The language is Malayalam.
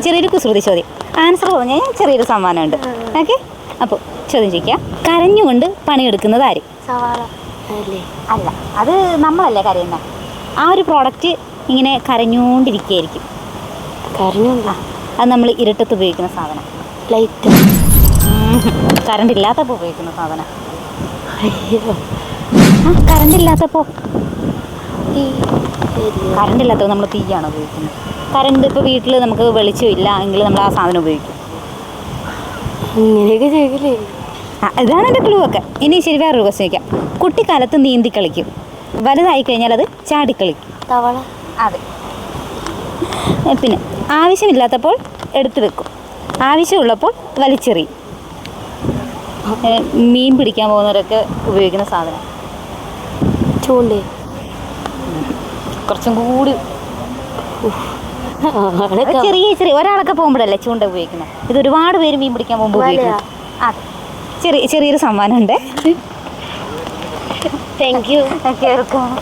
ചെറിയൊരു കുസൃതി ചോദ്യം. ആൻസർ പറഞ്ഞാൽ ചെറിയൊരു സമ്മാനമുണ്ട്. ഓക്കെ, അപ്പോൾ ചോദ്യം ചോദിക്കാം. കരഞ്ഞുകൊണ്ട് പണിയെടുക്കുന്നത് ആര്? അല്ല, അത് നമ്മളല്ലേ കരയുന്നത്. ആ ഒരു പ്രോഡക്റ്റ് ഇങ്ങനെ കരഞ്ഞുകൊണ്ടിരിക്കുകയായിരിക്കും. അത് നമ്മൾ ഇരുട്ടത്ത് ഉപയോഗിക്കുന്ന സാധനം. ലൈറ്റ്. കറണ്ട് ഇല്ലാത്തപ്പോൾ ഉപയോഗിക്കുന്ന സാധനം. കറണ്ട് ഇല്ലാത്തപ്പോൾ നമ്മൾ തീയാണ് ഉപയോഗിക്കുന്നത്. കറണ്ട് ഇപ്പോൾ വീട്ടിൽ നമുക്ക് വെളിച്ചമില്ല എങ്കിൽ നമ്മൾ ആ സാധനം ഉപയോഗിക്കും. ഇങ്ങനെയൊക്കെ ചെയ്യില്ലേ? ഇതാണ് എൻ്റെ ക്ലൂ ഒക്കെ. ഇനി ശരി, വേറൊരു ക്വസ്റ്റ്യൻ ചോദിക്കാം. കുട്ടിക്കാലത്ത് നീന്തി കളിക്കും, വലുതായി കഴിഞ്ഞാൽ അത് ചാടിക്കളിക്കും. തവള. അതെ. പിന്നെ ആവശ്യമില്ലാത്തപ്പോൾ എടുത്തു വെക്കും, ആവശ്യമുള്ളപ്പോൾ വലിച്ചെറിയും. മീൻ പിടിക്കാൻ പോകുന്നവരൊക്കെ ഉപയോഗിക്കുന്ന സാധനം. ചൂണ്ട. കുറച്ചും കൂടി ചെറിയ ചെറിയ ഒരാളൊക്കെ പോകുമ്പോഴല്ലേ ചൂണ്ട ഉപയോഗിക്കുന്നത്. ഇത് ഒരുപാട് പേര് മീൻ പിടിക്കാൻ പോകുമ്പോൾ ഉപയോഗിക്കുന്നത്. ആ, ചെറിയൊരു സമ്മാനമുണ്ട്. Thank you. Okay, welcome.